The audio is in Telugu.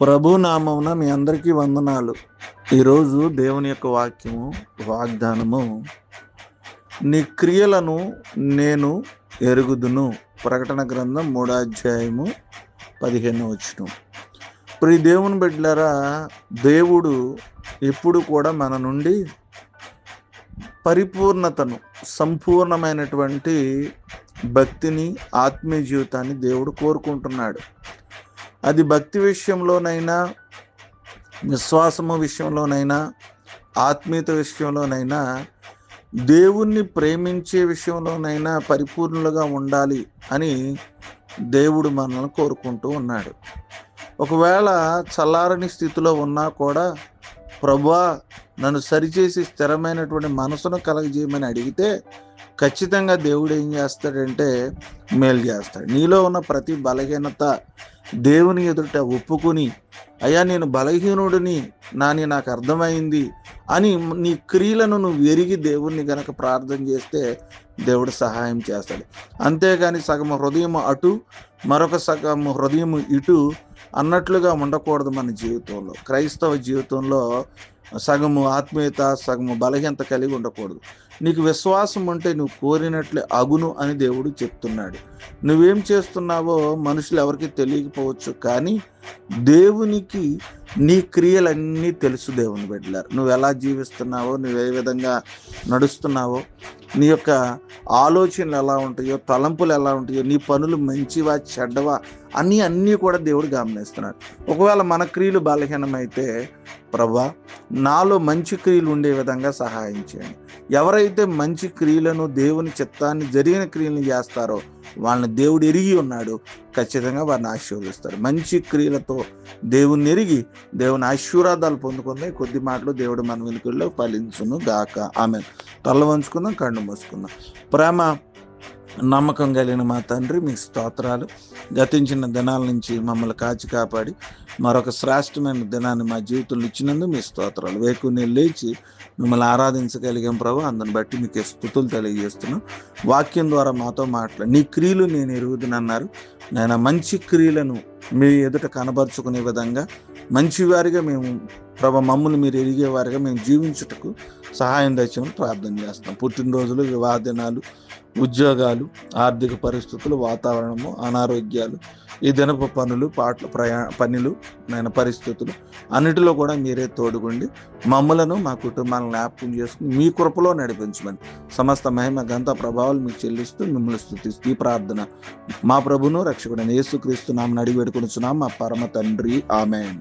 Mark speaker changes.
Speaker 1: ప్రభు నామమున మీ అందరికీ వందనాలు. ఈరోజు దేవుని యొక్క వాగ్దానము, నీ క్రియలను నేను ఎరుగుదును. ప్రకటన గ్రంథం 3వ అధ్యాయము 15వ వచనం. ప్రియ దేవుని బిడ్డలారా, దేవుడు ఎప్పుడు కూడా మన నుండి పరిపూర్ణతను, సంపూర్ణమైనటువంటి భక్తిని, ఆత్మీయ జీవితాన్ని దేవుడు కోరుకుంటున్నాడు. అది భక్తి విషయంలోనైనా, విశ్వాసము విషయంలోనైనా, ఆత్మీయత విషయంలోనైనా, దేవుణ్ణి ప్రేమించే విషయంలోనైనా పరిపూర్ణులుగా ఉండాలి అని దేవుడు మనల్ని కోరుకుంటూ ఉన్నాడు. ఒకవేళ చల్లారని స్థితిలో ఉన్నా కూడా, ప్రభువా నన్ను సరిచేసి స్థిరమైనటువంటి మనసును కలగజేయమని అడిగితే ఖచ్చితంగా దేవుడు ఏం చేస్తాడంటే మేలు చేస్తాడు. నీలో ఉన్న ప్రతి బలహీనత దేవుని ఎదుట ఒప్పుకొని, అయ్యా నేను బలహీనుడిని, నాకు అర్థమైంది అని నీ క్రియలను నువ్వు ఎరిగి దేవుణ్ణి గనక ప్రార్థన చేస్తే దేవుడు సహాయం చేస్తాడు. అంతేగాని సగం హృదయం అటు, మరొక సగం హృదయం ఇటు అన్నట్లుగా ఉండకూడదు. మన జీవితంలో, క్రైస్తవ జీవితంలో సగము ఆత్మీయత, సగము బలహీనత కలిగి ఉండకూడదు. నీకు విశ్వాసం ఉంటే నువ్వు కోరినట్లే అగును అని దేవుడు చెప్తున్నాడు. నువ్వేం చేస్తున్నావో మనుషులు ఎవరికి తెలియకపోవచ్చు, కానీ దేవునికి నీ క్రియలన్నీ తెలుసు. దేవుని బిడ్డలారా, నువ్వు ఎలా జీవిస్తున్నావో, నువ్వు ఏ విధంగా నడుస్తున్నావో, నీ యొక్క ఆలోచనలు ఎలా ఉంటాయో, తలంపులు ఎలా ఉంటాయో, నీ పనులు మంచివా చెడ్డవా అన్నీ కూడా దేవుడు గమనిస్తున్నాడు. ఒకవేళ మన క్రియలు బలహీనమైతే, ప్రభా నాలో మంచి క్రియలు ఉండే విధంగా సహాయం చేయండి. ఎవరైతే మంచి క్రియలను, దేవుని చిత్తాన్ని జరిగిన క్రియలను చేస్తారో వాళ్ళని దేవుడు ఎరిగి ఉన్నాడు. ఖచ్చితంగా వారిని ఆశీర్వదిస్తాడు. మంచి క్రియలతో దేవుని ఎరిగి దేవుని ఆశీర్వాదాలు పొందుకుందాం. కొద్ది మాటలు దేవుడు మన వెనుకల్లో ఫలించును గాక. ఆమేన్. తల వంచుకుందాం, కళ్ళు మూసుకుందాం. ప్రేమ నమ్మకం కలిగిన మా తండ్రి, మీకు స్తోత్రాలు. గతించిన దినాల నుంచి మమ్మల్ని కాచి కాపాడి మరొక శ్రేష్టమైన దినాన్ని మా జీవితంలో ఇచ్చినందుకు మీ స్తోత్రాలు. వేకుని లేచి మిమ్మల్ని ఆరాధించగలిగాం ప్రభు. అందుని బట్టి మీకు స్తుతులు తెలియజేస్తున్నాం. వాక్యం ద్వారా మాతో మాట్లాడి నీ క్రియలు నేను ఎరుగుదునన్నారు. నేను మంచి క్రియలను మీ ఎదుట కనబరుచుకునే విధంగా మంచివారిగా మేము ప్రభు, మమ్మల్ని మీరు ఎరిగేవారిగా మేము జీవించుటకు సహాయం దయచేయమని ప్రార్థన చేస్తాం. పుట్టినరోజులు, వివాహ దినాలు, ఉద్యోగాలు, ఆర్థిక పరిస్థితులు, వాతావరణము, అనారోగ్యాలు, ఈ దినపు పనులు, పనులు, పరిస్థితులు అన్నిటిలో కూడా మీరే తోడుగుండి మమ్మలను, మా కుటుంబాలను జ్ఞాపకం చేసుకుని మీ కృపలో నడిపించమని సమస్త మహిమ, ఘనత, ప్రభావాలు మీకు చెల్లిస్తూ మిమ్మల్ని స్తుతిస్తూ ఈ ప్రార్థన మా ప్రభును రక్షకుడైన యేసుక్రీస్తు నామమున అడిగి వేడుకొనుచున్నాం మా పరమ తండ్రి. ఆమేన్.